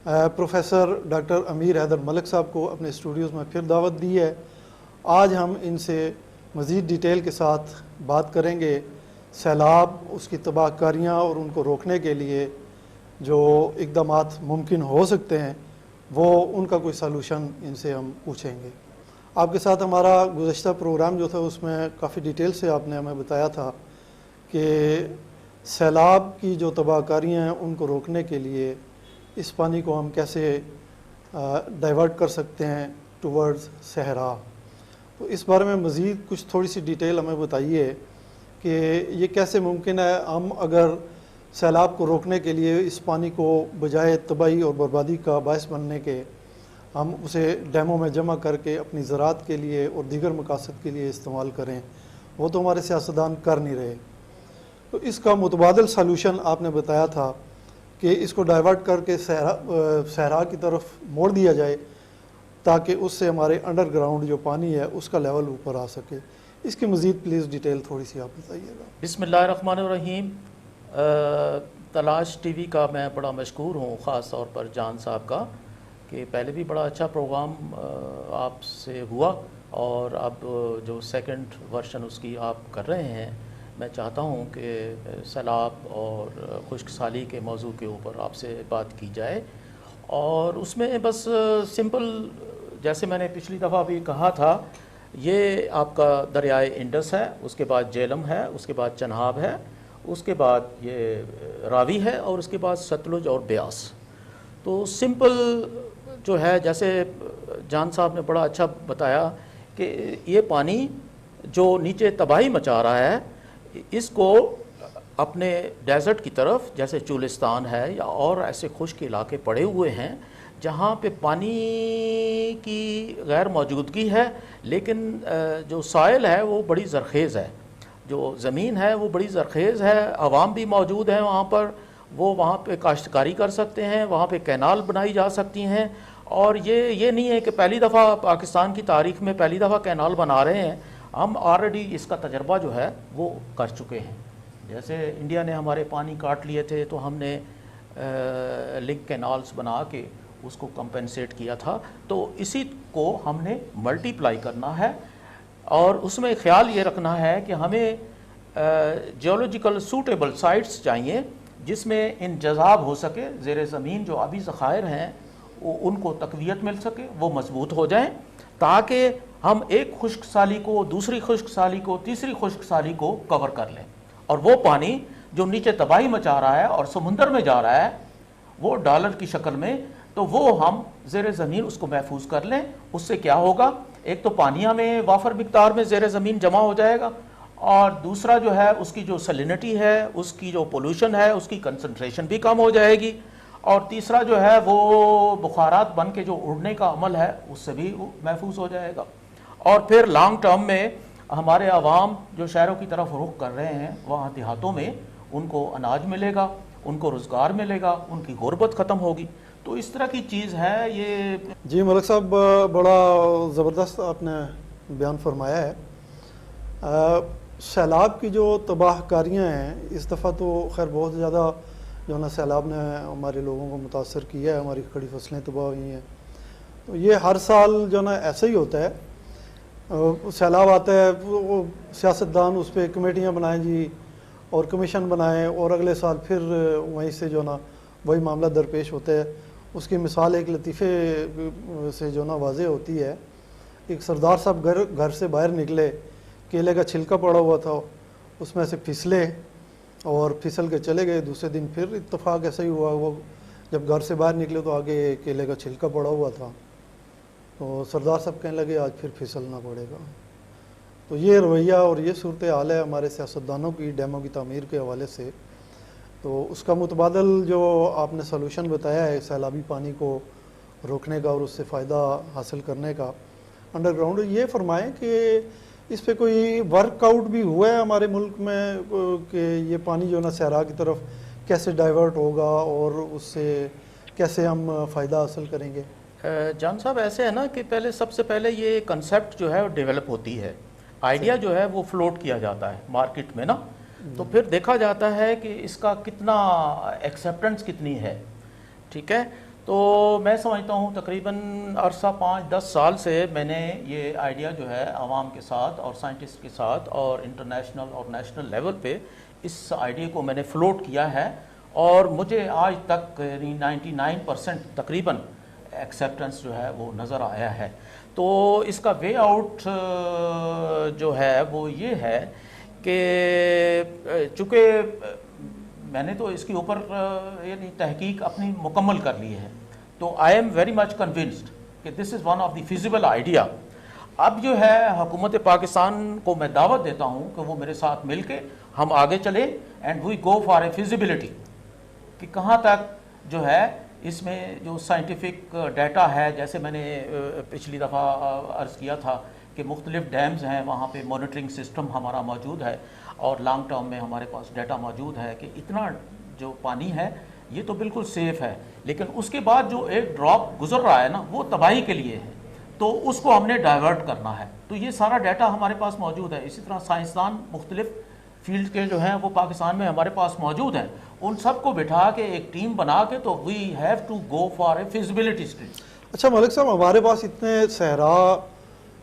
Professor doctor امیر حیدر ملک صاحب کو اپنے اسٹوڈیوز میں پھر دعوت دی ہے۔ آج ہم ان سے مزید ڈیٹیل کے ساتھ بات کریں گے سیلاب، اس کی تباہ کاریاں اور ان کو روکنے کے لیے جو اقدامات ممکن ہو سکتے ہیں، وہ ان کا کوئی سلوشن ان سے ہم پوچھیں گے۔ آپ کے ساتھ ہمارا گزشتہ پروگرام جو تھا اس میں کافی ڈیٹیل سے آپ نے ہمیں بتایا تھا کہ سیلاب کی جو تباہ کاریاں ہیں ان کو روکنے کے لیے اس پانی کو ہم کیسے ڈائیورٹ کر سکتے ہیں ٹورڈز صحرا۔ تو اس بارے میں مزید کچھ تھوڑی سی ڈیٹیل ہمیں بتائیے کہ یہ کیسے ممکن ہے ہم اگر سیلاب کو روکنے کے لیے اس پانی کو بجائے تباہی اور بربادی کا باعث بننے کے ہم اسے ڈیموں میں جمع کر کے اپنی زراعت کے لیے اور دیگر مقاصد کے لیے استعمال کریں۔ وہ تو ہمارے سیاستدان کر نہیں رہے۔ تو اس کا متبادل سلوشن آپ نے بتایا تھا کہ اس کو ڈائیورٹ کر کے صحرا کی طرف موڑ دیا جائے تاکہ اس سے ہمارے انڈر گراؤنڈ جو پانی ہے اس کا لیول اوپر آ سکے۔ اس کی مزید پلیز ڈیٹیل تھوڑی سی آپ بتائیے گا۔ بسم اللہ الرحمن الرحیم۔ تلاش ٹی وی کا میں بڑا مشکور ہوں، خاص طور پر جان صاحب کا، کہ پہلے بھی بڑا اچھا پروگرام آپ سے ہوا اور اب جو سیکنڈ ورژن اس کی آپ کر رہے ہیں، میں چاہتا ہوں کہ سیلاب اور خشک سالی کے موضوع کے اوپر آپ سے بات کی جائے۔ اور اس میں بس سمپل، جیسے میں نے پچھلی دفعہ بھی کہا تھا، یہ آپ کا دریائے انڈس ہے، اس کے بعد جہلم ہے، اس کے بعد چناب ہے، اس کے بعد یہ راوی ہے، اور اس کے بعد ستلج اور بیاس۔ تو سمپل جو ہے، جیسے جان صاحب نے بڑا اچھا بتایا کہ یہ پانی جو نیچے تباہی مچا رہا ہے، اس کو اپنے ڈیزرٹ کی طرف، جیسے چولستان ہے یا اور ایسے خشک علاقے پڑے ہوئے ہیں جہاں پہ پانی کی غیر موجودگی ہے، لیکن جو سائل ہے وہ بڑی زرخیز ہے، جو زمین ہے وہ بڑی زرخیز ہے، عوام بھی موجود ہیں وہاں پر، وہ وہاں پہ کاشتکاری کر سکتے ہیں، وہاں پہ کینال بنائی جا سکتی ہیں۔ اور یہ نہیں ہے کہ پہلی دفعہ پاکستان کی تاریخ میں پہلی دفعہ کینال بنا رہے ہیں، ہم آلریڈی اس کا تجربہ جو ہے وہ کر چکے ہیں۔ جیسے انڈیا نے ہمارے پانی کاٹ لیے تھے تو ہم نے لنک کینالز بنا کے اس کو کمپنسیٹ کیا تھا، تو اسی کو ہم نے ملٹی پلائی کرنا ہے۔ اور اس میں خیال یہ رکھنا ہے کہ ہمیں جیولوجیکل سوٹیبل سائٹس چاہیے جس میں انجذاب ہو سکے، زیر زمین جو آبی ذخائر ہیں ان کو تقویت مل سکے، وہ مضبوط ہو جائیں، تاکہ ہم ایک خشک سالی کو، دوسری خشک سالی کو، تیسری خشک سالی کو کور کر لیں، اور وہ پانی جو نیچے تباہی مچا رہا ہے اور سمندر میں جا رہا ہے وہ ڈالر کی شکل میں، تو وہ ہم زیر زمین اس کو محفوظ کر لیں۔ اس سے کیا ہوگا، ایک تو پانی ہمیں وافر مقدار میں زیر زمین جمع ہو جائے گا، اور دوسرا جو ہے اس کی جو سلینٹی ہے، اس کی جو پولوشن ہے، اس کی کنسنٹریشن بھی کم ہو جائے گی، اور تیسرا جو ہے وہ بخارات بن کے جو اڑنے کا عمل ہے اس سے بھی محفوظ ہو جائے گا۔ اور پھر لانگ ٹرم میں ہمارے عوام جو شہروں کی طرف رخ کر رہے ہیں، وہاں دیہاتوں میں ان کو اناج ملے گا، ان کو روزگار ملے گا، ان کی غربت ختم ہوگی۔ تو اس طرح کی چیز ہے یہ۔ جی ملک صاحب، بڑا زبردست آپ نے بیان فرمایا ہے۔ سیلاب کی جو تباہ کاریاں ہیں اس دفعہ تو خیر بہت زیادہ جو نا سیلاب نے ہمارے لوگوں کو متاثر کیا ہے، ہماری کھڑی فصلیں تباہ ہوئی ہیں۔ تو یہ ہر سال جو نا ایسا ہی ہوتا ہے، سیلاب آتا ہے، وہ سیاستدان اس پہ کمیٹیاں بنائیں جی اور کمیشن بنائیں، اور اگلے سال پھر وہیں سے جو نا وہی معاملہ درپیش ہوتا ہے۔ اس کی مثال ایک لطیفے سے جو نا واضح ہوتی ہے۔ ایک سردار صاحب گھر سے باہر نکلے، کیلے کا چھلکا پڑا ہوا تھا، اس میں سے پھسلے اور پھسل کے چلے گئے۔ دوسرے دن پھر اتفاق ایسا ہی ہوا، وہ جب گھر سے باہر نکلے تو آگے کیلے کا چھلکا پڑا ہوا تھا، تو سردار صاحب کہنے لگے آج پھر پھسلنا پڑے گا۔ تو یہ رویہ اور یہ صورتحال ہے ہمارے سیاستدانوں کی ڈیموں کی تعمیر کے حوالے سے۔ تو اس کا متبادل جو آپ نے سلوشن بتایا ہے سیلابی پانی کو روکنے کا اور اس سے فائدہ حاصل کرنے کا، انڈر گراؤنڈ، یہ فرمائیں کہ اس پہ کوئی ورک آؤٹ بھی ہوا ہے ہمارے ملک میں کہ یہ پانی جو نا صحرا کی طرف کیسے ڈائیورٹ ہوگا اور اس سے کیسے ہم فائدہ حاصل کریں گے؟ جان صاحب، ایسے ہے نا کہ سب سے پہلے یہ کنسیپٹ جو ہے وہ ڈیولپ ہوتی ہے، آئیڈیا جو ہے وہ فلوٹ کیا جاتا ہے مارکیٹ میں نا، تو پھر دیکھا جاتا ہے کہ اس کا کتنا ایکسیپٹنس کتنی ہے، ٹھیک ہے۔ تو میں سمجھتا ہوں تقریباً عرصہ 5-10 سال سے میں نے یہ آئیڈیا جو ہے عوام کے ساتھ اور سائنٹسٹ کے ساتھ اور انٹرنیشنل اور نیشنل لیول پہ اس آئیڈیا کو میں نے فلوٹ کیا ہے، اور مجھے آج تک 99% تقریباً ایکسیپٹنس جو ہے وہ نظر آیا ہے۔ تو اس کا وے آؤٹ جو ہے وہ یہ ہے کہ چونکہ میں نے تو اس کے اوپر یعنی تحقیق اپنی مکمل کر لی ہے، تو I am very much convinced کہ this is one of the feasible idea. اب جو ہے حکومت پاکستان کو میں دعوت دیتا ہوں کہ وہ میرے ساتھ مل کے ہم آگے چلیں and we go for a feasibility, کہ کہاں تک جو ہے اس میں جو سائنٹیفک ڈیٹا ہے، جیسے میں نے پچھلی دفعہ عرض کیا تھا کہ مختلف ڈیمز ہیں، وہاں پہ مانیٹرنگ سسٹم ہمارا موجود ہے، اور لانگ ٹرم میں ہمارے پاس ڈیٹا موجود ہے کہ اتنا جو پانی ہے یہ تو بالکل سیف ہے، لیکن اس کے بعد جو ایک ڈراپ گزر رہا ہے نا وہ تباہی کے لیے ہے، تو اس کو ہم نے ڈائیورٹ کرنا ہے۔ تو یہ سارا ڈیٹا ہمارے پاس موجود ہے۔ اسی طرح سائنسدان مختلف فیلڈ کے جو ہیں وہ پاکستان میں ہمارے پاس موجود ہیں، ان سب کو بٹھا کے ایک ٹیم بنا کے تو we have to go for a feasibility study. اچھا ملک صاحب، ہمارے پاس اتنے صحرا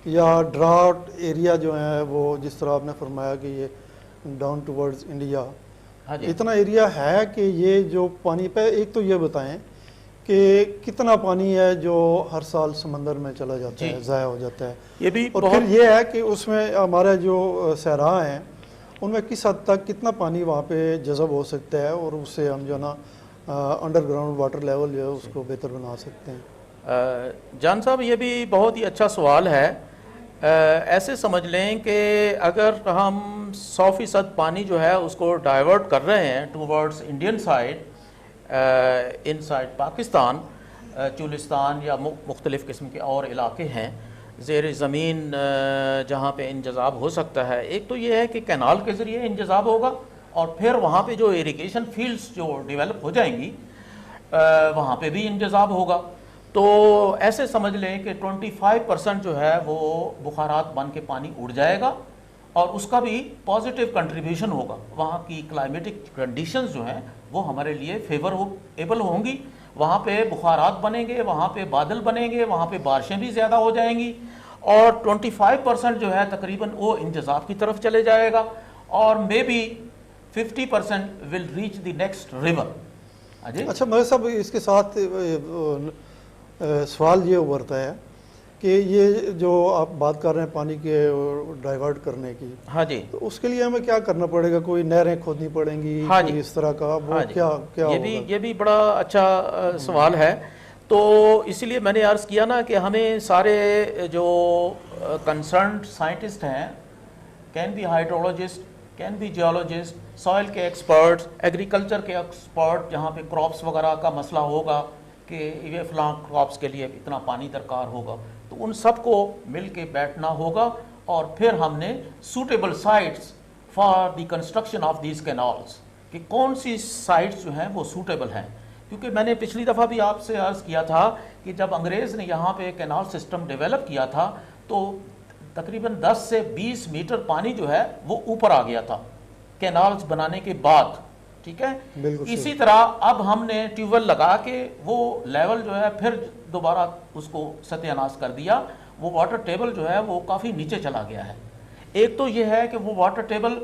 یا ڈراٹ ایریا جو ہیں، وہ جس طرح آپ نے فرمایا کہ یہ ڈاؤن ٹورڈز انڈیا، اتنا ایریا ہے کہ یہ جو پانی پہ، ایک تو یہ بتائیں کہ کتنا پانی ہے جو ہر سال سمندر میں چلا جاتا ہے، ضائع ہو جاتا ہے، یہ بھی اور پھر یہ ہے کہ اس میں ہمارے جو صحرا ہیں ان میں کس حد تک کتنا پانی وہاں پہ جذب ہو سکتا ہے، اور اس سے ہم جو ہے نا انڈر گراؤنڈ واٹر لیول جو ہے اس کو بہتر بنا سکتے ہیں۔ جان صاحب، یہ بھی بہت ہی اچھا سوال ہے۔ ایسے سمجھ لیں کہ اگر ہم 100% پانی جو ہے اس کو ڈائیورٹ کر رہے ہیں ٹوورڈز انڈین سائڈ، ان سائڈ پاکستان، چولستان یا مختلف قسم کے اور علاقے ہیں زیر زمین جہاں پہ انجذاب ہو سکتا ہے، ایک تو یہ ہے کہ کینال کے ذریعے انجذاب ہوگا، اور پھر وہاں پہ جو ایریگیشن فیلڈز جو ڈیولپ ہو جائیں گی وہاں پہ بھی انجذاب ہوگا۔ تو ایسے سمجھ لیں کہ 25% جو ہے وہ بخارات بن کے پانی اڑ جائے گا، اور اس کا بھی پازیٹیو کنٹریبیوشن ہوگا۔ وہاں کی کلائمیٹک کنڈیشنز جو ہیں وہ ہمارے لیے فیوریبل ہوں گی، وہاں پہ بخارات بنیں گے، وہاں پہ بادل بنیں گے، وہاں پہ بارشیں بھی زیادہ ہو جائیں گی، اور 25% جو ہے تقریباً وہ انجذاب کی طرف چلے جائے گا، اور maybe 50% will reach the next river. اچھا ملک صاحب، اس کے ساتھ سوال یہ ابھرتا ہے کہ یہ جو آپ بات کر رہے ہیں پانی کے ڈائیورٹ کرنے کی، ہاں جی، تو اس کے لیے ہمیں کیا کرنا پڑے گا؟ کوئی نہریں کھودنی پڑیں گی؟ ہاں جی، اس طرح کا وہ کیا ہوگا؟ یہ بھی بڑا اچھا سوال ہے۔ تو اسی لیے میں نے عرض کیا نا کہ ہمیں سارے جو کنسرنڈ سائنٹسٹ ہیں، can be hydrologist, can be geologist, soil کے ایکسپرٹس، ایگریکلچر کے ایکسپرٹ، جہاں پہ کراپس وغیرہ کا مسئلہ ہوگا کہ یہ فلاں کراپس کے لیے اتنا پانی درکار ہوگا، تو ان سب کو مل کے بیٹھنا ہوگا، اور پھر ہم نے suitable sites for the construction of these canals, کہ کون سی سائٹس جو ہیں وہ سوٹیبل ہیں۔ کیونکہ میں نے پچھلی دفعہ بھی آپ سے عرض کیا تھا کہ جب انگریز نے یہاں پہ کینال سسٹم ڈیولپ کیا تھا تو تقریباً 10 سے 20 میٹر پانی جو ہے وہ اوپر آ گیا تھا کینالز بنانے کے بعد، ٹھیک ہے۔ اسی طرح اب ہم نے ٹیوب ویل لگا کے وہ لیول جو ہے پھر دوبارہ اس کو ستیہ ناش کر دیا، وہ واٹر ٹیبل جو ہے وہ کافی نیچے چلا گیا ہے۔ ایک تو یہ ہے کہ وہ واٹر ٹیبل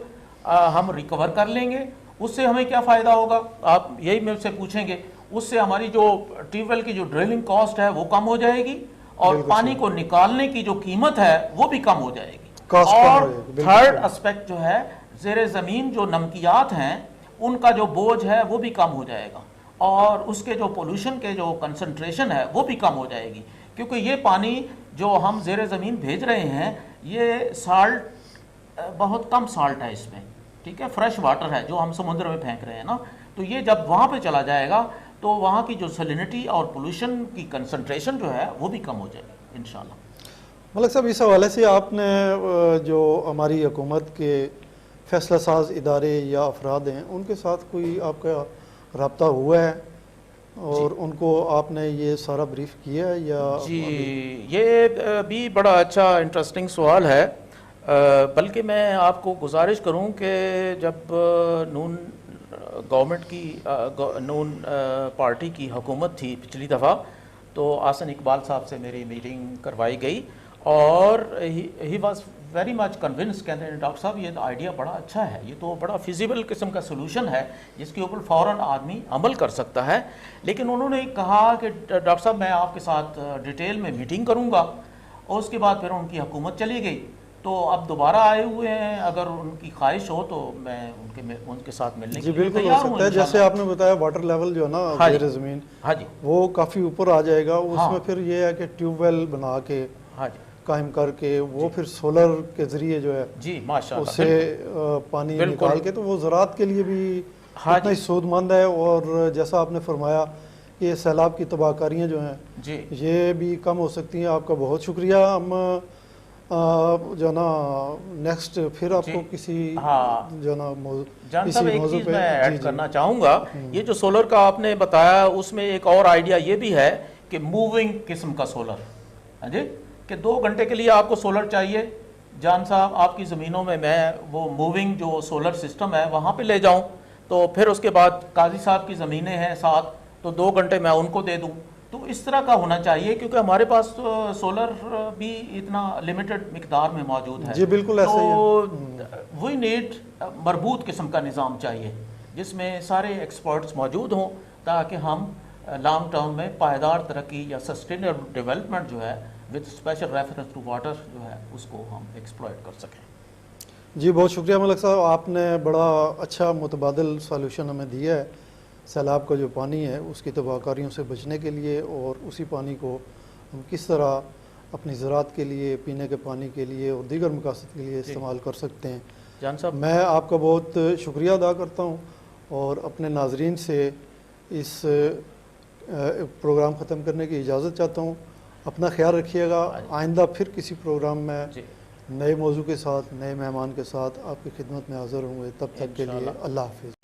ہم ریکور کر لیں گے، اس سے ہمیں کیا فائدہ ہوگا؟ آپ یہی مجھ سے پوچھیں گے۔ اس سے ہماری جو ٹیوب ویل کی جو ڈرلنگ کاسٹ ہے وہ کم ہو جائے گی، اور پانی کو نکالنے کی جو قیمت ہے وہ بھی کم ہو جائے گی۔ اور تھرڈ اسپیکٹ جو ہے، زیر زمین جو نمکیات ہیں ان کا جو بوجھ ہے وہ بھی کم ہو جائے گا، اور اس کے جو پولوشن کے جو کنسنٹریشن ہے وہ بھی کم ہو جائے گی، کیونکہ یہ پانی جو ہم زیر زمین بھیج رہے ہیں یہ سالٹ بہت کم سالٹ ہے اس میں، ٹھیک ہے، فریش واٹر ہے جو ہم سمندر میں پھینک رہے ہیں نا، تو یہ جب وہاں پہ چلا جائے گا تو وہاں کی جو سیلینٹی اور پولوشن کی کنسنٹریشن جو ہے وہ بھی کم ہو جائے گی انشاءاللہ۔ ملک صاحب، اس حوالے سے آپ نے جو ہماری حکومت کے فیصلہ ساز ادارے یا افراد ہیں ان کے ساتھ کوئی آپ کا رابطہ ہوا ہے، اور ان کو آپ نے یہ سارا بریف کیا ہے یا؟ جی، یہ بھی بڑا اچھا انٹرسٹنگ سوال ہے، بلکہ میں آپ کو گزارش کروں کہ جب نون گورنمنٹ کی نون پارٹی کی حکومت تھی پچھلی دفعہ، تو آسن اقبال صاحب سے میری میٹنگ کروائی گئی اور he was very much convinced. کہتے ہیں ڈاکٹر صاحب یہ آئیڈیا بڑا اچھا ہے، یہ تو بڑا فیزیبل قسم کا سولوشن ہے جس کے اوپر فوراً آدمی عمل کر سکتا ہے. لیکن انہوں نے کہا کہ ڈاکٹر صاحب میں آپ کے ساتھ ڈیٹیل میں میٹنگ کروں گا، اور اس کے بعد پھر ان کی حکومت چلی گئی. تو اب دوبارہ آئے ہوئے ہیں، اگر ان کی خواہش ہو تو میں ان کے ساتھ ملنے کے لیے بالکل ہو تیار ہوں. سکتا ہے. جیسے آپ نے بتایا واٹر لیول جو ہے نا زیر زمین، ہاں جی، وہ کافی اوپر آ جائے گا. اس میں پھر یہ ہے کہ ٹیوب ویل بنا کے ہاں جی، قائم کر کے وہ پھر سولر کے ذریعے جو ہے جی ماشاء اللہ اس سے پانی نکال کے، تو وہ زراعت کے لیے بھی اتنا ہی سود مند ہے. اور جیسا آپ نے فرمایا کہ یہ سیلاب کی تباہ کاریاں جو ہیں جی یہ بھی کم ہو سکتی ہیں. آپ کا بہت شکریہ. ہم جو ہے نا نیکسٹ پھر آپ کو کسی جو ہے نا جان صاحب ایک چیز میں ایڈ کرنا چاہوں گا. یہ جو سولر کا آپ نے بتایا اس میں ایک اور آئیڈیا یہ بھی ہے کہ موونگ قسم کا سولر، ہاں جی، کہ 2 گھنٹے کے لیے آپ کو سولر چاہیے. جان صاحب آپ کی زمینوں میں میں وہ موونگ جو سولر سسٹم ہے وہاں پہ لے جاؤں، تو پھر اس کے بعد قاضی صاحب کی زمینیں ہیں ساتھ، تو 2 گھنٹے میں ان کو دے دوں. تو اس طرح کا ہونا چاہیے کیونکہ ہمارے پاس سولر بھی اتنا لمیٹڈ مقدار میں موجود ہے. جی بالکل ایسا ہی تو وی نیڈ مربوط قسم کا نظام چاہیے جس میں سارے ایکسپرٹس موجود ہوں تاکہ ہم لانگ ٹرم میں پائیدار ترقی یا سسٹینیبل ڈیولپمنٹ جو ہے with special reference to water جو ہے اس کو ہم ایکسپلائٹ کر سکیں. جی بہت شکریہ ملک صاحب، آپ نے بڑا اچھا متبادل سالوشن ہمیں دیا ہے. سیلاب کا جو پانی ہے اس کی تباہ کاریوں سے بچنے کے لیے، اور اسی پانی کو ہم کس طرح اپنی زراعت کے لیے، پینے کے پانی کے لیے اور دیگر مقاصد کے لیے استعمال کر سکتے ہیں. جان صاحب میں آپ کا بہت شکریہ ادا کرتا ہوں اور اپنے ناظرین سے اس پروگرام ختم کرنے کی اجازت چاہتا ہوں. اپنا خیال رکھیے گا. آئندہ پھر کسی پروگرام میں نئے موضوع کے ساتھ، نئے مہمان کے ساتھ آپ کی خدمت میں حاضر ہوں گے. تب تک کے لیے اللہ حافظ.